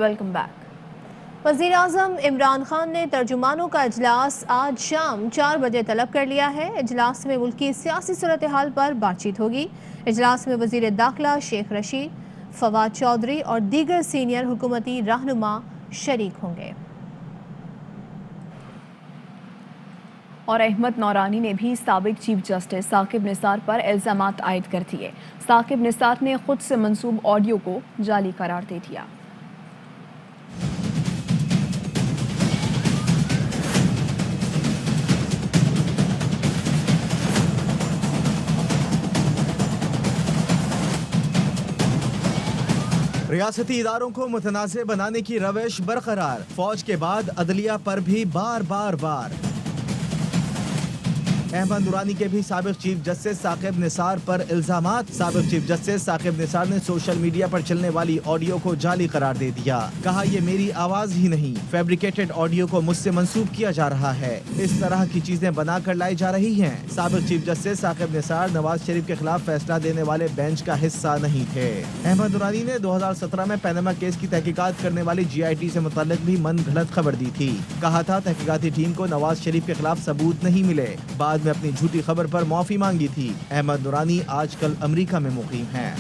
Welcome back. वज़ीर आज़म इमरान खान ने तर्जुमानों का इजलास आज शाम 4 बजे तलब कर लिया है। इजलास में मुल्क की सियासी सूरत हाल पर बातचीत होगी। इजलास में वज़ीर दाखिला शेख रशीद, फवाद चौधरी और दीगर सीनियर हुकूमती रहनुमा शरीक होंगे। और अहमद नौरानी ने भी साबिक चीफ जस्टिस साकिब निसार पर इल्ज़ामात आयद कर दिए। साकिब निसार ने खुद से मंसूब ऑडियो को जाली करार दे दिया। रियासती इदारों को मुतनाज़ बनाने की रविश बरकरार, फौज के बाद अदलिया पर भी बार। अहमद नूरानी के भी साबिक चीफ जस्टिस साकिब निसार पर इल्जामात। साबिक चीफ जस्टिस साकिब निसार ने सोशल मीडिया पर चलने वाली ऑडियो को जाली करार दे दिया। कहा ये मेरी आवाज ही नहीं, फैब्रिकेटेड ऑडियो को मुझसे मंसूब किया जा रहा है। इस तरह की चीजें बनाकर लाई जा रही हैं। साबिक चीफ जस्टिस साकिब निसार नवाज शरीफ के खिलाफ फैसला देने वाले बेंच का हिस्सा नहीं थे। अहमद नूरानी ने 2017 में पैनामा केस की तहकीकात करने वाली GIT से मुताल्लिक भी मन गलत खबर दी थी। कहा था तहकीकाती टीम को नवाज शरीफ के खिलाफ सबूत नहीं मिले, बाद में अपनी झूठी खबर पर माफी मांगी थी। अहमद नूरानी आजकल अमेरिका में मुकीम हैं।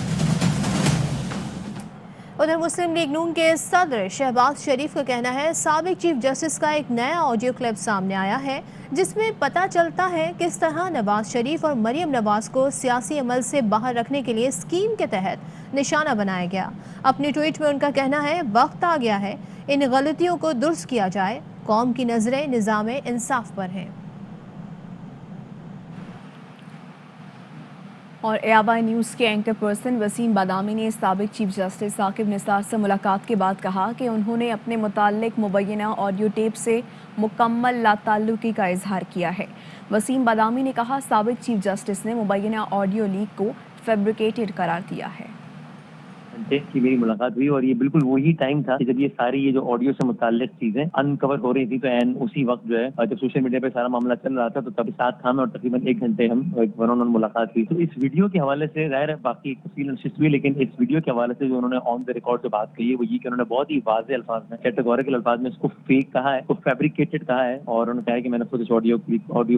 उधर मुस्लिम लीग नून के सदर शहबाज शरीफ का कहना है साबिक चीफ जस्टिस का एक नया ऑडियो क्लिप सामने आया है जिसमें पता चलता है किस तरह नवाज शरीफ और मरियम नवाज को सियासी अमल से बाहर रखने के लिए स्कीम के तहत निशाना बनाया गया। अपने ट्वीट में उनका कहना है वक्त आ गया है इन गलतियों को दुरुस्त किया जाए, कौम की नजरें निज़ाम इंसाफ पर हैं। और ABI न्यूज़ के एंकर पर्सन वसीम बादामी ने साबिक चीफ जस्टिस साकिब निसार से मुलाकात के बाद कहा कि उन्होंने अपने मुताल्लिक मुबैना ऑडियो टेप से मुकम्मल लाताल्लुकी का इजहार किया है। वसीम बादामी ने कहा साबिक चीफ जस्टिस ने मुबैना ऑडियो लीक को फैब्रिकेटेड करार दिया है। की मेरी मुलाकात हुई और ये बिल्कुल वही टाइम था कि जब ये जो ऑडियो से मुताल्लिक चीजें अनकवर हो रही थी। तो एंड उसी वक्त जो है जब सोशल मीडिया पे सारा मामला चल रहा था तो तभी साथ था मैं और तकरीबन 1 घंटे हम वन ऑन वन मुलाकात हुई। तो इस वीडियो के हवाले से जाहिर है बाकी तफसील नशिस्त हुई, लेकिन इस वीडियो के हवाले से जो उन्होंने ऑन द रिकॉर्ड जो बात कही है वो ये कि उन्होंने बहुत ही वाज़ेह अल्फाज में, कैटेगोरिकल अल्फाज में इसको फेक कहा है, इसको फैब्रिकेटेड कहा है। और उन्होंने कहा है कि मैंने खुद इस ऑडियो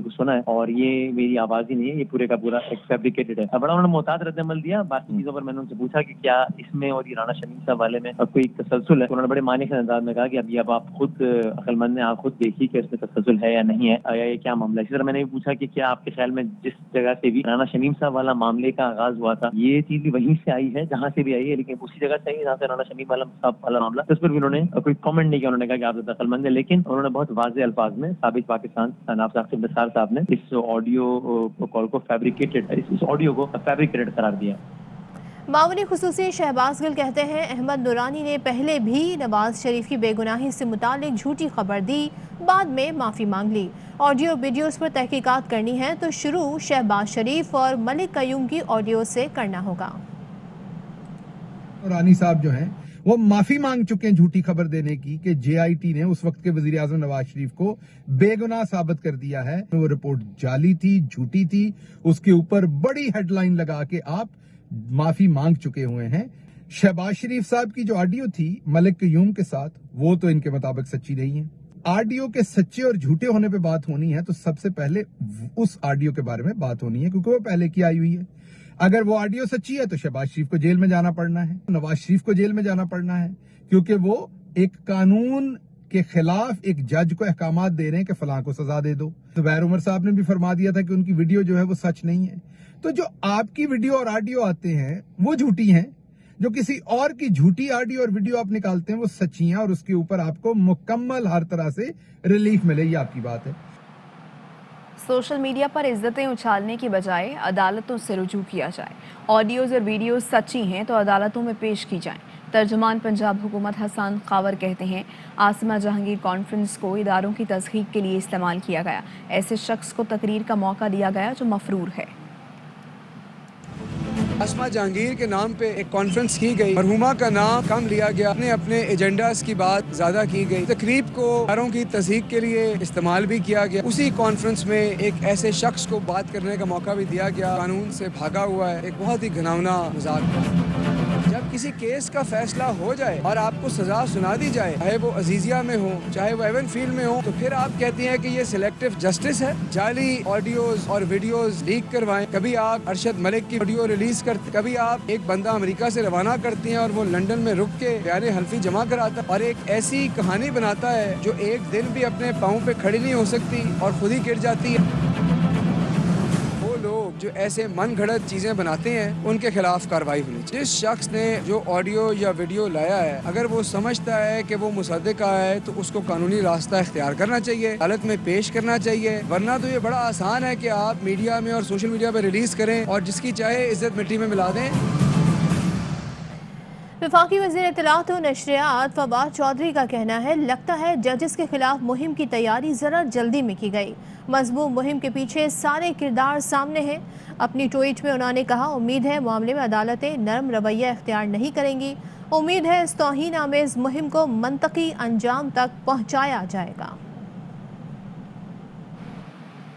को सुना है और ये मेरी आवाज ही नहीं है, ये पूरे का पूरा एक फैब्रिकेटेड है। बड़ा उन्होंने मोहतात रद्द-ए-अमल दिया। बाकी चीजों पर मैंने उनसे पूछा कि क्या इसमें और ये राना शमीम साहब वाले में कोई तसलसल है। उन्होंने बड़े मानी के अंदाज में कहा कि अब आप खुद अक्लमंद ने आप खुद देखिए कि इसमें तसलसल है या नहीं है, या ये क्या मामला है। इसी तरह मैंने भी पूछा कि क्या आपके ख्याल में जिस जगह से भी राना शमीम साहब वाला मामले का आगाज हुआ था ये चीज भी वहीं से आई है जहाँ से भी आई है, लेकिन उसी जगह से आई जहाँ से राना शमीम वाला मामला, इस पर भी उन्होंने कोई कमेंट नहीं किया। उन्होंने कहा कि आप अक्लमंद है, लेकिन उन्होंने बहुत वाज़ेह अल्फाज में साबिक पाकिस्तान जनाब साकिब निसार साहब ने इस ऑडियो कॉल को फैब्रिकेटेड, इस ऑडियो को फैब्रिकेटेड करार दिया। मामूनी खुसूसी शहबाज गिल कहते हैं अहमद नूरानी ने पहले भी नवाज शरीफ की बेगुनाही से मुतालिक झूठी खबर दी, बाद में माफ़ी मांग ली। ऑडियो वीडियोस पर तहकीकात करनी है तो शुरू शहबाज शरीफ और मलिक कयूम की ऑडियो से करना होगा। नूरानी साहब जो हैं वो माफी मांग चुके हैं झूठी खबर देने की कि JIT ने उस वक्त के वजीर आजम नवाज शरीफ को बेगुनाह साबित कर दिया है। वो रिपोर्ट जाली थी, झूठी थी, उसके ऊपर बड़ी हेडलाइन लगा के आप माफी मांग चुके हुए हैं। शहबाज शरीफ साहब की जो ऑडियो थी मलिक कयूम के साथ वो तो इनके मुताबिक सच्ची नहीं है। ऑडियो के सच्चे और झूठे होने पे बात होनी है तो सबसे पहले उस ऑडियो के बारे में बात होनी है क्योंकि वो पहले की आई हुई है। अगर वो ऑडियो सच्ची है तो शहबाज शरीफ को जेल में जाना पड़ना है, नवाज शरीफ को जेल में जाना पड़ना है, क्योंकि वो एक कानून के खिलाफ एक जज को अहकामात दे रहे हैं कि फलां को सजा दे दो। ज़ुबैर उमर साहब ने भी फरमा दिया था कि उनकी वीडियो जो है वो सच नहीं है। तो जो आपकी वीडियो और ऑडियो आते हैं वो झूठी हैं, जो किसी और की झूठी ऑडियो और वीडियो आप निकालते हैं वो सच्ची हैं और उसके ऊपर आपको मुकम्मल हर तरह से रिलीफ मिले, ये आपकी बात है। सोशल मीडिया पर इज्जतें उछालने की बजाय अदालतों से रुजू किया जाए। ऑडियोज़ और वीडियोज़ सच्ची हैं तो अदालतों में पेश की जाएं। तर्जुमान पंजाब हुकूमत हसन खावर कहते हैं आसमा जहांगीर कॉन्फ्रेंस को इदारों की तस्दीक के लिए इस्तेमाल किया गया। ऐसे शख्स को तकरीर का मौका दिया गया जो मफरूर है। आसमा जहांगीर के नाम पे एक कॉन्फ्रेंस की गई, मरहुमा का नाम कम लिया गया, अपने एजेंडास की बात ज्यादा की गई, तकरीब को इदारों की तस्दीक के लिए इस्तेमाल भी किया गया। उसी कॉन्फ्रेंस में एक ऐसे शख्स को बात करने का मौका भी दिया गया, कानून से भागा हुआ है। एक बहुत ही घिनौना मजाक। जब کسی کیس کا فیصلہ ہو جائے اور آپ کو سزا سنا دی جائے, چاہے وہ عزیزیہ میں ہو چاہے وہ ایون فیلڈ میں ہو, تو پھر آپ کہتی ہیں کہ یہ سلیکٹو جسٹس ہے. جعلی آڈیوز اور ویڈیوز لیک کروائیں, کبھی آپ ارشد ملک کی ویڈیو ریلیز کرتے, کبھی آپ ایک بندہ امریکہ سے روانہ کرتی ہیں اور وہ لنڈن میں رک کے بیان حلفی جمع کراتا اور ایک ایسی کہانی بناتا ہے جو ایک دن بھی اپنے پاؤں پہ کھڑی نہیں ہو سکتی اور خود ہی گر جاتی ہے. لوگ جو ایسے من گھڑت چیزیں بناتے ہیں ان کے خلاف کارروائی ہونی چاہیے. جس شخص نے جو آڈیو یا ویڈیو لایا ہے اگر وہ سمجھتا ہے کہ وہ مصدق ہے تو اس کو قانونی راستہ اختیار کرنا چاہیے, عدالت میں پیش کرنا چاہیے, ورنہ تو یہ بڑا آسان ہے کہ آپ میڈیا میں اور سوشل میڈیا پہ ریلیز کریں اور جس کی چاہے عزت مٹی میں ملا دیں. وفاقی وزیر اطلاعات و نشریات فواد چودھری کا کہنا ہے لگتا ہے ججز کے خلاف مہم کی تیاری ذرا جلدی میں کی گئی. مضمون مہم کے پیچھے سارے کردار سامنے ہیں. اپنی ٹویٹ میں انہوں نے کہا امید ہے معاملے میں عدالتیں نرم رویہ اختیار نہیں کریں گی. امید ہے اس توہین آمیز مہم کو منطقی انجام تک پہنچایا جائے گا.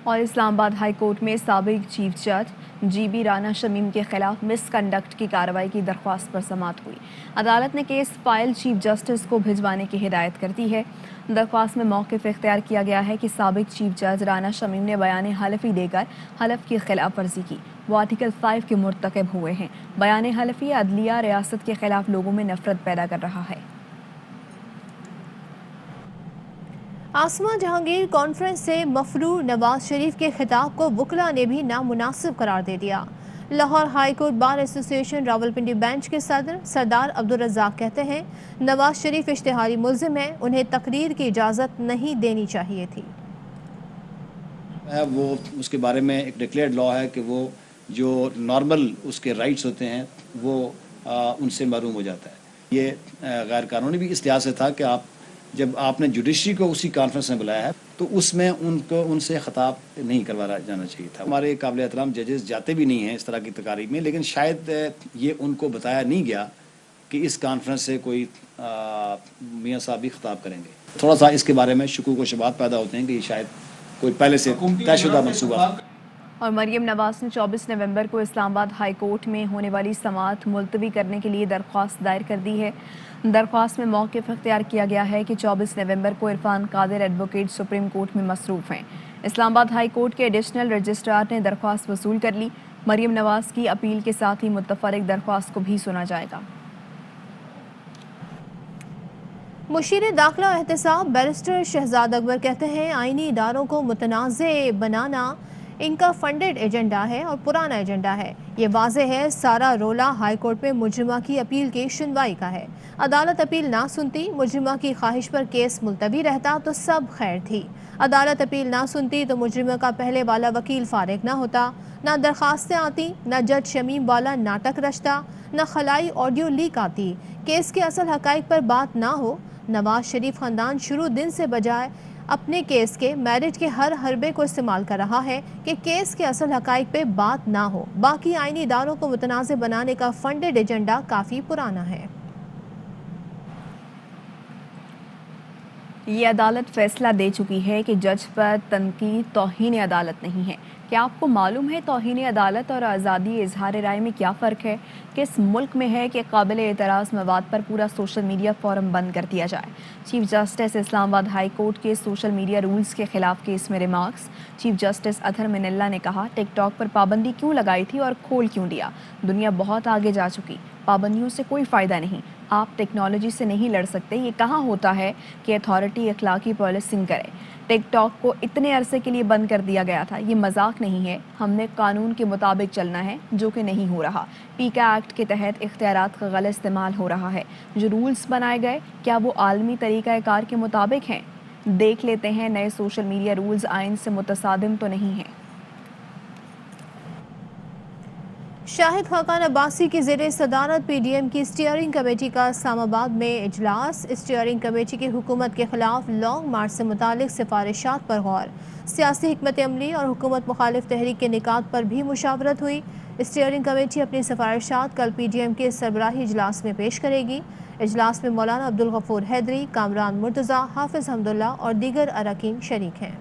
اور اسلام آباد ہائی کورٹ میں سابق چیف جج جی بی رانا شمیم کے خلاف مس کنڈکٹ کی کارروائی کی درخواست پر سماعت ہوئی. عدالت نے کیس فائل چیف جسٹس کو بھجوانے کی ہدایت کر دی ہے. درخواست میں موقف اختیار کیا گیا ہے کہ سابق چیف جج رانا شمیم نے بیان حلفی دے کر حلف کی خلاف ورزی کی. وہ آرٹیکل 5 کے مرتکب ہوئے ہیں. بیان حلفی عدلیہ ریاست کے خلاف لوگوں میں نفرت پیدا کر رہا ہے. آسما جہانگیر کانفرنس سے مفرور نواز شریف کے خطاب کو وکلاء نے بھی نامناسب قرار دے دیا. لاہور ہائی کورٹ بار ایسوسی ایشن راولپنڈی بینچ کے صدر سردار عبدالرزاق کہتے ہیں نواز شریف اشتہاری ملزم ہیں, انہیں تقریر کی اجازت نہیں دینی چاہیے تھی. وہ اس کے بارے میں ایک ڈکلیئرڈ لا ہے کہ وہ جو نارمل اس کے رائٹس ہوتے ہیں وہ ان سے محروم ہو جاتا ہے. یہ غیر قانونی بھی اس لحاظ سے تھا کہ جب آپ نے جوڈیشری کو اسی کانفرنس میں بلایا ہے تو اس میں ان سے خطاب نہیں کروایا جانا چاہیے تھا. ہمارے قابل احترام ججز جاتے بھی نہیں ہیں اس طرح کی تقاریب میں, لیکن شاید یہ ان کو بتایا نہیں گیا کہ اس کانفرنس سے کوئی میاں صاحب بھی خطاب کریں گے. تھوڑا سا اس کے بارے میں شکوک و شبہات پیدا ہوتے ہیں کہ یہ شاید کوئی پہلے سے طے شدہ منصوبہ. اور مریم نواز نے 24 نومبر کو اسلام آباد ہائی کورٹ میں ہونے والی سماعت ملتوی کرنے کے لیے درخواست دائر کر دی ہے. درخواست میں موقف اختیار کیا گیا ہے کہ 24 نومبر کو عرفان قادر ایڈوکیٹ سپریم کورٹ میں مصروف ہیں. اسلام آباد ہائی کورٹ کے ایڈیشنل رجسٹرار نے درخواست وصول کر لی. مریم نواز کی اپیل کے ساتھ ہی متفرق درخواست کو بھی سنا جائے گا. مشیر داخلہ احتساب بیرسٹر شہزاد اکبر کہتے ہیں آئینی اداروں کو متنازع بنانا ان کا فنڈڈ ایجنڈا ہے اور پرانا ایجنڈا ہے. یہ واضح ہے سارا رولا ہائی کورٹ میں مجرمہ کی اپیل کی سنوائی کا ہے. عدالت اپیل نہ سنتی, مجرمہ کی خواہش پر کیس ملتوی رہتا تو سب خیر تھی. عدالت اپیل نہ سنتی تو مجرمہ کا پہلے والا وکیل فارغ نہ ہوتا, نہ درخواستیں آتی, نہ جج شمیم والا ناٹک رچتا, نہ خلائی آڈیو لیک آتی, کیس کے اصل حقائق پر بات نہ ہو. نواز شریف خاندان شروع دن سے بجائے اپنے کیس کے میرٹ کے ہر حربے کو استعمال کر رہا ہے کہ کیس کے اصل حقائق پہ بات نہ ہو. باقی آئینی اداروں کو متنازع بنانے کا فنڈڈ ایجنڈا کافی پرانا ہے. یہ عدالت فیصلہ دے چکی ہے کہ جج پر تنقید توہین عدالت نہیں ہے. کیا آپ کو معلوم ہے توہین عدالت اور آزادی اظہار رائے میں کیا فرق ہے؟ کس ملک میں ہے کہ قابل اعتراض مواد پر پورا سوشل میڈیا فورم بند کر دیا جائے؟ چیف جسٹس اسلام آباد ہائی کورٹ کے سوشل میڈیا رولز کے خلاف کیس میں ریمارکس. چیف جسٹس اطہر من اللہ نے کہا ٹک ٹاک پر پابندی کیوں لگائی تھی اور کھول کیوں دیا؟ دنیا بہت آگے جا چکی, پابندیوں سے کوئی فائدہ نہیں. آپ ٹیکنالوجی سے نہیں لڑ سکتے. یہ کہاں ہوتا ہے کہ اتھارٹی اخلاقی پالیسنگ کرے؟ ٹک ٹاک کو اتنے عرصے کے لیے بند کر دیا گیا تھا. یہ مذاق نہیں ہے. ہم نے قانون کے مطابق چلنا ہے, جو کہ نہیں ہو رہا. پیکا ایکٹ کے تحت اختیارات کا غلط استعمال ہو رہا ہے. جو رولز بنائے گئے کیا وہ عالمی طریقہ کار کے مطابق ہیں؟ دیکھ لیتے ہیں نئے سوشل میڈیا رولز آئین سے متصادم تو نہیں ہیں. شاہد خاقان عباسی کی زیر صدارت پی ڈی ایم کی اسٹیئرنگ کمیٹی کا اسلام آباد میں اجلاس. اسٹیئرنگ کمیٹی کی حکومت کے خلاف لانگ مارچ سے متعلق سفارشات پر غور. سیاسی حکمت عملی اور حکومت مخالف تحریک کے نکات پر بھی مشاورت ہوئی. اسٹیئرنگ کمیٹی اپنی سفارشات کل پی ڈی ایم کے سربراہی اجلاس میں پیش کرے گی. اجلاس میں مولانا عبدالغفور حیدری, کامران مرتضیٰ, حافظ حمداللہ اور دیگر اراکین شریک ہیں.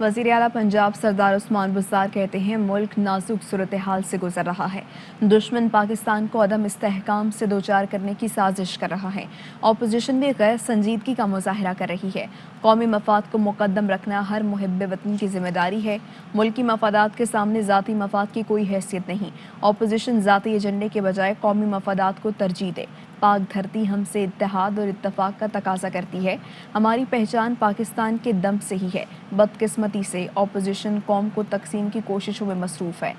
वज़ीर आला पंजाब सरदार उस्मान बुज़दार कहते हैं मुल्क नाजुक सूरत हाल से गुजर रहा है। दुश्मन पाकिस्तान को अदम इस्तेहकाम से दो चार करने की साजिश कर रहा है। अपोजिशन भी गैर संजीदगी का मुजाहरा कर रही है। कौमी मफाद को मुकद्दम रखना हर मुहिब्ब वतन की जिम्मेदारी है। मुल्की मफादात के सामने ज़ाती मफाद की कोई हैसियत नहीं। अपोजिशन ज़ाती एजेंडे के बजाय कौमी मफादात को तरजीह दे। पाक धरती हमसे इत्तेहाद और इत्तफाक का तकाजा करती है। हमारी पहचान पाकिस्तान के दम से ही है। बदकिस्मती से अपोजिशन कौम को तकसीम की कोशिशों में मसरूफ है।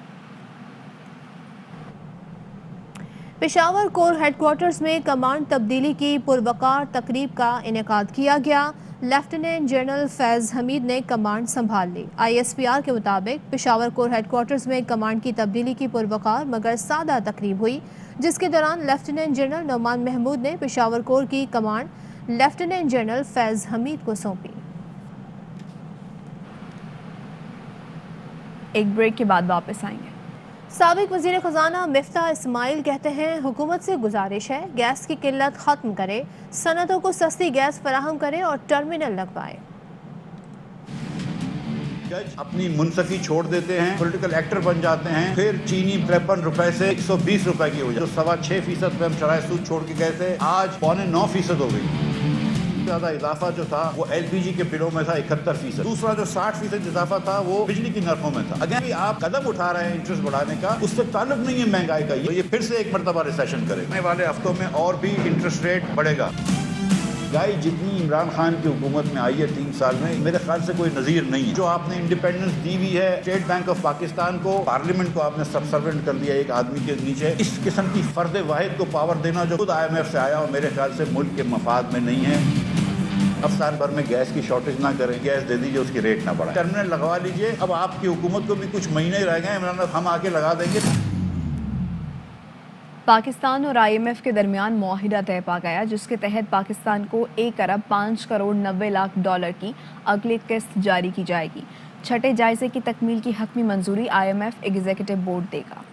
पेशावर कोर हेडक्वार्टर्स में कमांड तब्दीली की पुरवकार तकरीब का इनेकाद किया गया। लेफ्टिनेंट जनरल फैज़ हमीद ने कमांड संभाल ली। ISPR के मुताबिक पेशावर कोर हेडक्वार्टर्स में कमांड की तब्दीली की पुरवकार मगर सादा तकरीब हुई, जिसके दौरान लेफ्टिनेंट जनरल नौमान महमूद ने पेशावर कोर की कमांड लेफ्टिनेंट जनरल फैज़ हमीद को सौंपी। एक ब्रेक के बाद वापस आएंगे। साबिक वज़ीर ख़ज़ाना मिफ्ताह इस्माइल कहते हैं हुकूमत से गुजारिश है गैस की किल्लत ख़त्म करे, सनतों को सस्ती गैस फराहम करे और टर्मिनल लगवाए। जज अपनी मुनसफी छोड़ देते हैं, पॉलिटिकल एक्टर बन जाते हैं, फिर चीनी 53 रुपए से 120 रुपए की हो जाए। जो 6.25% पे हम शराय सूद छोड़ के गए थे, आज 8.25% हो गई। ज्यादा इजाफा जो था वो LPG के बिलों में था 71%। दूसरा जो 60% इजाफा था वो बिजली की नरफों में था। अगर आप कदम उठा रहे हैं इंटरेस्ट बढ़ाने का, उससे ताल्लुक नहीं है महंगाई का। ये फिर से एक मरतबा रिसेशन करेगा। आने वाले हफ्तों में और भी इंटरेस्ट रेट बढ़ेगा। महंगाई जितनी इमरान खान की हुकूमत में आई है 3 साल में, मेरे ख्याल से कोई नजीर नहीं है। जो आपने इंडिपेंडेंस दी हुई है स्टेट बैंक ऑफ पाकिस्तान को, पार्लियामेंट को आपने सबसर्वेंट कर दिया एक आदमी के नीचे। इस किस्म की फर्द वाहिद को पावर देना जो खुद IMF से आया और मेरे ख्याल से मुल्क के मफाद में नहीं है। अब साल भर में गैस की शॉर्टेज ना करें, गैस दे दीजिए, उसकी रेट ना बढ़ाएं, टर्मिनल लगवा लीजिए। अब आपकी हुकूमत को भी कुछ महीने रह गए, इमरान हम आके लगा देंगे। पाकिस्तान और IMF के दरमियान मुआहिदा तय पा गया, जिसके तहत पाकिस्तान को 1 अरब 5 करोड़ 90 लाख डॉलर की अगली किस्त जारी की जाएगी। छठे जायजे की तकमील की हतमी मंजूरी IMF एग्जीक्यूटिव बोर्ड देगा।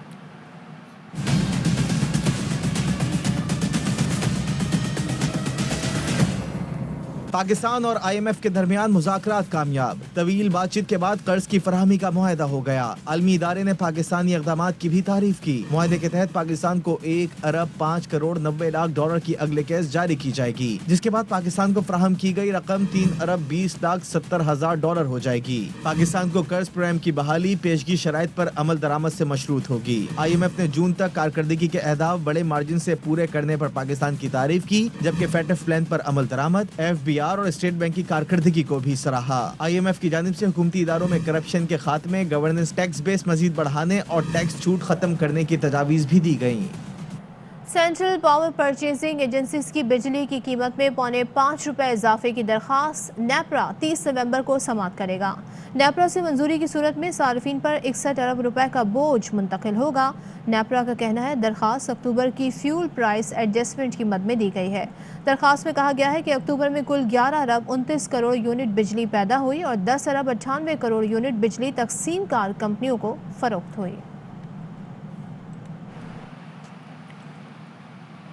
पाकिस्तान और IMF के दरमियान मुज़ाकरात कामयाब। तवील बातचीत के बाद कर्ज की फराहमी का मुआहदा हो गया। आलमी इदारे ने पाकिस्तानी इक़दामात की भी तारीफ की। मुआहदे के तहत पाकिस्तान को 1 अरब 5 करोड़ 90 लाख डॉलर की अगले किस्त जारी की जाएगी, जिसके बाद पाकिस्तान को फराहम की गई रकम 3 अरब 20 लाख 70 हजार डॉलर हो जाएगी। पाकिस्तान को कर्ज प्रोग्राम की बहाली पेशगी शराइत पर अमल दरामद से मशरूत होगी। IMF ने जून तक कारकर्दगी के अहदाफ बड़े मार्जिन से पूरे करने पर पाकिस्तान की तारीफ की, जबकि FATF प्लान पर अमल दरामद, FBI और स्टेट बैंक की कारकर्दगी को भी सराहा। IMF की जानिब से हुकूमती इदारों में करप्शन के खात्मे, गवर्नेंस, टैक्स बेस मजीद बढ़ाने और टैक्स छूट खत्म करने की तजावीज़ भी दी गयी। सेंट्रल पावर परचेजिंग एजेंसीज की बिजली की कीमत में ₹5.25 इजाफे की दरख्वास्त नेपरा 30 नवंबर को समाअत करेगा। नेपरा से मंजूरी की सूरत में सार्फिन पर 61 अरब रुपए का बोझ मुंतकिल होगा। नेपरा का कहना है दरख्वास्त अक्टूबर की फ्यूल प्राइस एडजस्टमेंट की मद में दी गई है। दरख्वास्त में कहा गया है कि अक्टूबर में कुल 11 अरब 29 करोड़ यूनिट बिजली पैदा हुई और 10 अरब 98 करोड़ यूनिट बिजली तकसीम कार कंपनियों को फरोख्त हुई।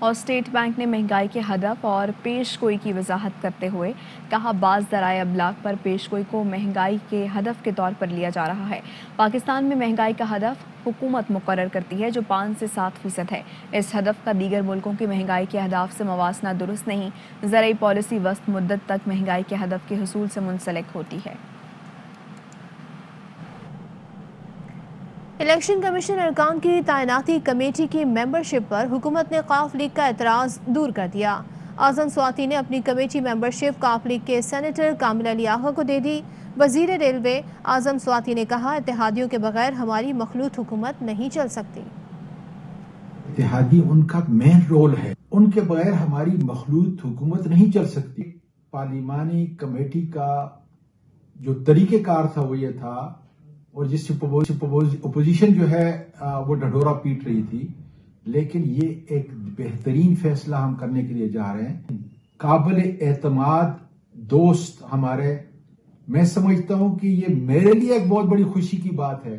और स्टेट बैंक ने महंगाई के हदफ और पेशगोई की वजाहत करते हुए कहा बाज़ ज़राए अबलाग पर पेशगोई को महंगाई के हदफ के तौर पर लिया जा रहा है। पाकिस्तान में महंगाई का हदफ हुकूमत मुकर्रर करती है जो 5 से 7% है। इस हदफ का दीगर मुल्कों की महंगाई के अहदाफ से मवासना दुरुस्त नहीं। ज़राई पॉलिसी वस्त मुद्दत तक महंगाई के हदफ के हुसूल से मुंसलिक होती है। इलेक्शन कमीशन अरकान की तैनाती कमेटी की मेंबरशिप पर हुकूमत ने काफ लीग का एतराज़ दूर कर दिया। आज़म स्वाति ने अपनी कमेटी मेंबरशिप काफ लीग के सेनेटर कामिल अली आगा को दे दी। वजीर रेलवे आज़म स्वाति ने कहा इत्तेहादियों के बगैर हमारी मखलूत हुकूमत नहीं चल सकती। इत्तेहादी उनका मेन रोल है, उनके बगैर हमारी मखलूत हुकूमत नहीं चल सकती। पार्लिमानी कमेटी का जो तरीक़ेकार था वो ये था, और जिससे अपोजिशन जो है वो ढढोरा पीट रही थी, लेकिन ये एक बेहतरीन फैसला हम करने के लिए जा रहे हैं। काबिल एतमाद दोस्त हमारे, मैं समझता हूं कि ये मेरे लिए एक बहुत बड़ी खुशी की बात है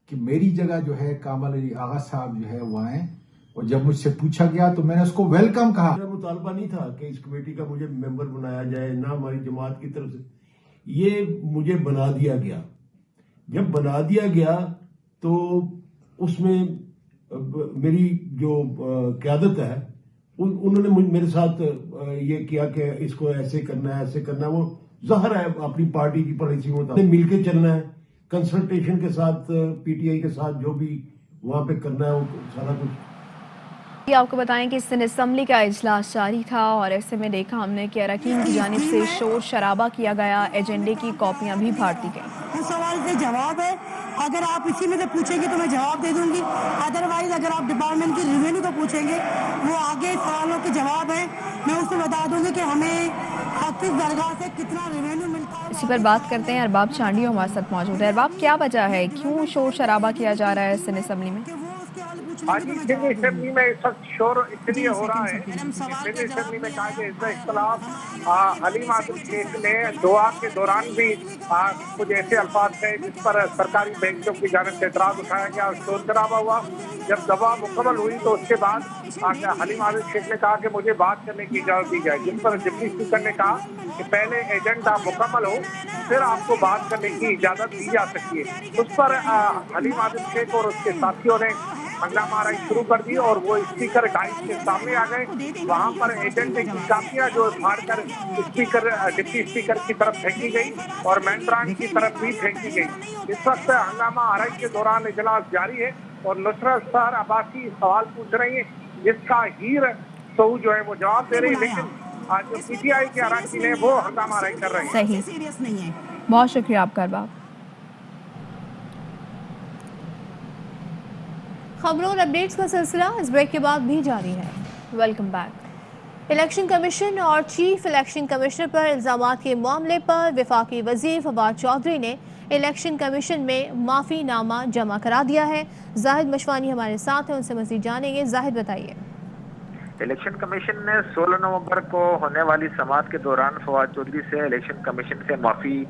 कि मेरी जगह जो है कामिल अली आगा साहब जो है वो आए। और जब मुझसे पूछा गया तो मैंने उसको वेलकम कहा। मेरा मुतालबा नहीं था कि इस कमेटी का मुझे मेंबर बनाया जाए, ना हमारी जमात की तरफ से یہ مجھے بنا دیا گیا. جب بنا دیا گیا تو اس میں میری جو قیادت ہے انہوں نے میرے ساتھ یہ کیا کہ اس کو ایسے کرنا ہے ایسے کرنا ہے. وہ ظاہر ہے اپنی پارٹی کی پالیسی میں مل کے چلنا ہے, کنسلٹیشن کے ساتھ پی ٹی آئی کے ساتھ جو بھی وہاں پہ کرنا ہے وہ سارا کچھ. آپ کو بتائیں کہ سندھ اسمبلی کا اجلاس جاری تھا اور ایسے میں دیکھا ہم نے کہ اراکین کی جانب سے شور شرابہ کیا گیا, ایجنڈے کی کاپیاں بھی پھاڑ دی گئیں. اس سوال کے جواب ہے, اگر آپ اسی میں سے پوچھیں گے تو میں جواب دے دوں گی, ادروائز اگر آپ ڈپارٹمنٹ کی ریونیو کو پوچھیں گے وہ آگے سوالوں کے جواب ہیں, میں اس کو بتا دوں گی کہ ہمیں حافظ درگاہ سے کتنا ریونیو ملتا ہے. اسی پر بات کرتے ہیں. ارباب چانڈی ہمارے ساتھ موجود ہے. ارباب, کیا وجہ ہے, کیوں شور شرابہ کیا جا رہا ہے سندھ اسمبلی میں؟ آج سندھ اسمبلی میں اس وقت شور اس لیے ہو رہا ہے سندھ اسمبلی میں کہا کہ اس اختلاف حلیم عادل شیخ نے دعا کے دوران بھی کچھ ایسے الفاظ تھے جس پر سرکاری بینچوں کی جانب سے اعتراض اٹھایا گیا اور شور شرابہ ہوا. جب دعا مکمل ہوئی تو اس کے بعد حلیم عادل شیخ نے کہا کہ مجھے بات کرنے کی اجازت دی جائے, جس پر ڈپٹی اسپیکر نے کہا کہ پہلے ایجنڈا مکمل ہو پھر آپ کو بات کرنے کی اجازت دی جا سکتی ہے. اس پر حلیم عادل شیخ اور اس کے ساتھیوں نے ہنگامہ آرائی شروع کر دی اور وہ اسپیکر ڈائس کے سامنے آ گئے. وہاں پر ایجنڈے کی کاپیاں جو پھاڑ کر ڈپٹی اسپیکر کی طرف پھینکی گئی اور ممبران کی طرف بھی پھینکی گئی. اس وقت ہنگامہ آرائی کے دوران اجلاس جاری ہے اور نصرت سحر عباسی سوال پوچھ رہی ہیں جس کا ہیر سعود جو ہے وہ جواب دے رہی, لیکن آج جو پی ٹی آئی کے اراکین ہیں وہ ہنگامہ آرائی کر رہے ہیں. صحیح, بہت شکریہ آپ کا ارباب. خبروں اور اپڈیٹس کا سلسلہ اس بریک کے بعد بھی جاری ہے. Welcome back. الیکشن کمیشن اور چیف الیکشن کمشنر پر الزامات کے معاملے پر وفاقی وزیر فواد چودھری نے الیکشن کمیشن میں معافی نامہ جمع کرا دیا ہے. زاہد مشوانی ہمارے ساتھ ہیں, ان سے مزید جانیں گے. زاہد بتائیے. الیکشن کمیشن نے 16 نومبر کو ہونے والی سماعت کے دوران فواد چودھری سے الیکشن کمیشن سے معافی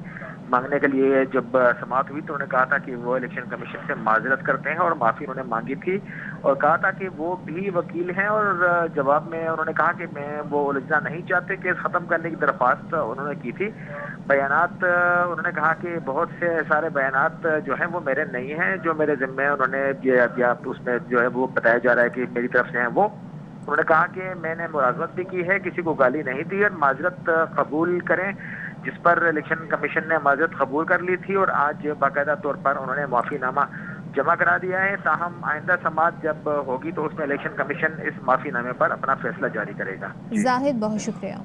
مانگنے کے لیے جب سماعت ہوئی تو انہوں نے کہا تھا کہ وہ الیکشن کمیشن سے معذرت کرتے ہیں اور معافی انہوں نے مانگی تھی اور کہا تھا کہ وہ بھی وکیل ہیں اور جواب میں انہوں نے کہا کہ میں وہ الجھنا نہیں چاہتے کیس ختم کرنے کی درخواست انہوں نے کی تھی. بیانات انہوں نے کہا کہ بہت سے سارے بیانات جو ہیں وہ میرے نہیں ہیں جو میرے ذمے انہوں نے اس میں جو ہے وہ بتایا جا رہا ہے کہ میری طرف سے ہیں. وہ انہوں نے کہا کہ میں نے ملازمت بھی کی ہے, کسی کو گالی نہیں دی اور معذرت قبول کریں, جس پر الیکشن کمیشن نے معذرت قبول کر لی تھی اور آج باقاعدہ طور پر انہوں نے معافی نامہ جمع کرا دیا ہے. تاہم آئندہ سماعت جب ہوگی تو اس میں الیکشن کمیشن اس معافی نامے پر اپنا فیصلہ جاری کرے گا. زاہد بہت شکریہ.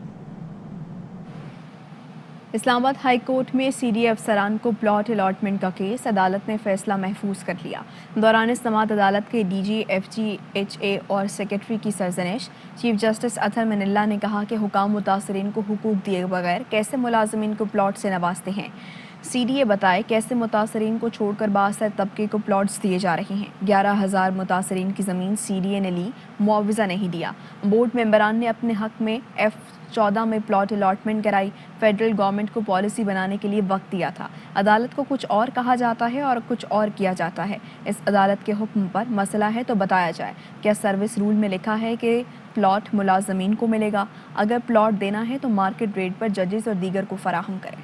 اسلام آباد ہائی کورٹ میں سی ڈی اے افسران کو پلاٹ الاٹمنٹ کا کیس, عدالت نے فیصلہ محفوظ کر لیا. دوران سماعت عدالت کے D G, F G H A اور سیکرٹری کی سرزنش. چیف جسٹس اطہر من اللہ نے کہا کہ حکام متاثرین کو حقوق دیے بغیر کیسے ملازمین کو پلاٹ سے نوازتے ہیں. سی ڈی اے بتائے کیسے متاثرین کو چھوڑ کر بااثر طبقے کو پلاٹس دیے جا رہے ہیں. 11,000 متاثرین کی زمین سی ڈی اے نے لی, معاوضہ نہیں دیا. بورڈ ممبران نے اپنے حق میں F14 میں پلاٹ الاٹمنٹ کرائی. فیڈرل گورنمنٹ کو پالیسی بنانے کے لیے وقت دیا تھا. عدالت کو کچھ اور کہا جاتا ہے اور کچھ اور کیا جاتا ہے. اس عدالت کے حکم پر مسئلہ ہے تو بتایا جائے. کیا سروس رول میں لکھا ہے کہ پلاٹ ملازمین کو ملے گا؟ اگر پلاٹ دینا ہے تو مارکیٹ ریٹ پر ججز اور دیگر کو فراہم کریں.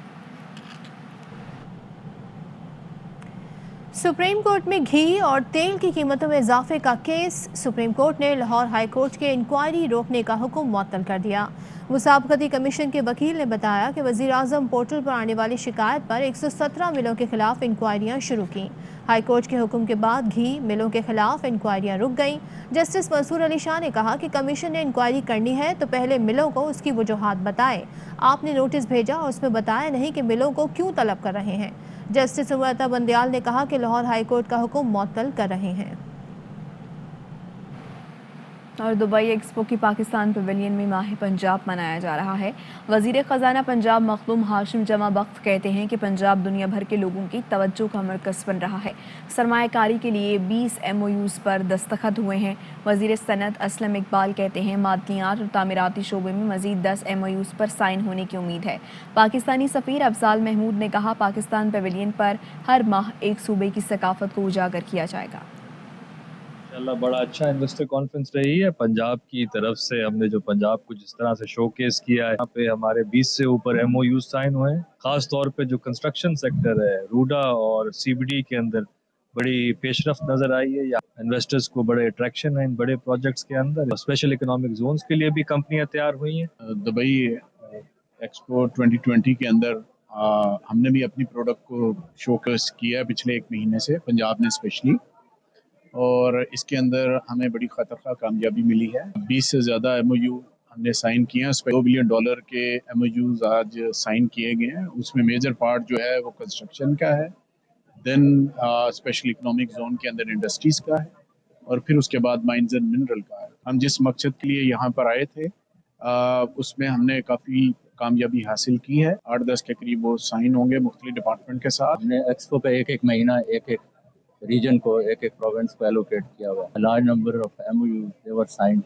سپریم کورٹ میں گھی اور تیل کی قیمتوں میں اضافے کا کیس. سپریم کورٹ نے لاہور ہائی کورٹ کے انکوائری روکنے کا حکم معطل کر دیا. مسابقتی کمیشن کے وکیل نے بتایا کہ وزیر اعظم پورٹل پر آنے والی شکایت پر 117 ملوں کے خلاف انکوائریاں شروع کیں. ہائی کورٹ کے حکم کے بعد گھی ملوں کے خلاف انکوائریاں رک گئیں. جسٹس منصور علی شاہ نے کہا کہ کمیشن نے انکوائری کرنی ہے تو پہلے ملوں کو اس کی وجوہات بتائے. آپ نے نوٹس بھیجا اور اس میں بتایا نہیں کہ ملوں کو کیوں طلب کر رہے ہیں. جسٹس امرتا بندیال نے کہا کہ لاہور ہائی کورٹ کا حکم معطل کر رہے ہیں. اور دبئی ایکسپو کی پاکستان پیویلین میں ماہ پنجاب منایا جا رہا ہے. وزیر خزانہ پنجاب مخدوم ہاشم جمع بخت کہتے ہیں کہ پنجاب دنیا بھر کے لوگوں کی توجہ کا مرکز بن رہا ہے. سرمایہ کاری کے لیے 20 MOUs پر دستخط ہوئے ہیں. وزیر صنعت اسلم اقبال کہتے ہیں معدنیات اور تعمیراتی شعبے میں مزید 10 MOUs پر سائن ہونے کی امید ہے. پاکستانی سفیر افضال محمود نے کہا پاکستان پیویلین پر ہر ماہ ایک صوبے کی ثقافت کو اجاگر کیا جائے گا. माशाल्लाह बड़ा अच्छा इन्वेस्टर कॉन्फ्रेंस रही है। पंजाब की तरफ से हमने जो पंजाब को जिस तरह से शोकेस किया है, यहाँ पे हमारे 20 से ऊपर MOU साइन हुए हैं। खास तौर पे जो कंस्ट्रक्शन सेक्टर है, रूडा और CBD के अंदर बड़ी पेशरफ्त नजर आई है। या इन्वेस्टर्स को बड़े अट्रैक्शन है इन बड़े प्रोजेक्ट्स के अंदर। स्पेशल इकोनॉमिक जोन्स के लिए भी कंपनियां तैयार हुई हैं। दुबई एक्सपो 2020 के अंदर हमने भी अपनी प्रोडक्ट को शोकेस किया है पिछले 1 महीने से, पंजाब ने स्पेशली, और इसके अंदर हमें बड़ी खतरनाक कामयाबी मिली है। 20 से ज़्यादा MOU हमने साइन किए हैं। $2 बिलियन के MOUs आज साइन किए गए हैं। उसमें मेजर पार्ट जो है वो कंस्ट्रक्शन का है, देन स्पेशल इकोनॉमिक जोन के अंदर इंडस्ट्रीज़ का है, और फिर उसके बाद माइंस एंड मिनरल का है। हम जिस मकसद के लिए यहाँ पर आए थे उसमें हमने काफ़ी कामयाबी हासिल की है। 8-10 के करीब वो साइन होंगे मुख्तलिफ डिपार्टमेंट के साथ। हमने एक्सपो पे एक महीना एक रीजन को, एक प्रोविंस को एलोकेट किया हुआ है। Large number of MOU they were signed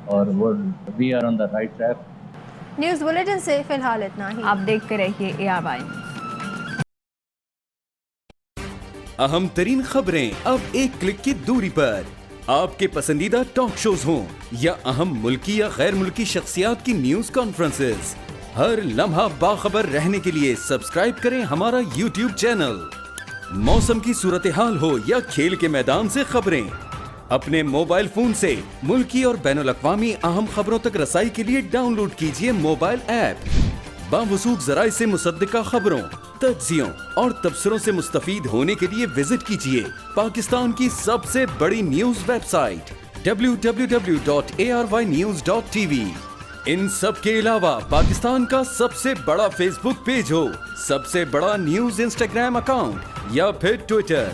और we are on the right track. News bulletin से फिलहाल इतना ही। आप देखते रहिए ARY। अहम तरीन खबरें अब एक क्लिक की दूरी पर। आपके पसंदीदा टॉक शोज हों या अहम मुल्की या गैर मुल्की शख्सियात की न्यूज कॉन्फ्रेंसेस, हर लम्हा बाखबर रहने के लिए सब्सक्राइब करें हमारा YouTube चैनल। मौसम की सूरत हाल हो या खेल के मैदान से खबरें, अपने मोबाइल फोन से मुल्की और बैनुल-अक़वामी अहम खबरों तक रसाई के लिए डाउनलोड कीजिए मोबाइल ऐप। बावसूख ज़राए से मुसद्दिका खबरों, तज्ज़ियों और तबसरों से मुस्तफ़ीद होने के लिए विजिट कीजिए पाकिस्तान की सबसे बड़ी न्यूज़ वेबसाइट www.arYnews.tv। इन सब के अलावा पाकिस्तान का सबसे बड़ा फेसबुक पेज हो, सबसे बड़ा न्यूज़ इंस्टाग्राम अकाउंट या फिर ट्विटर,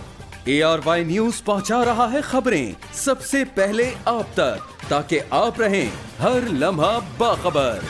ARY न्यूज़ पहुंचा रहा है खबरें सबसे पहले आप तक, ताकि आप रहें हर लम्हा बाखबर।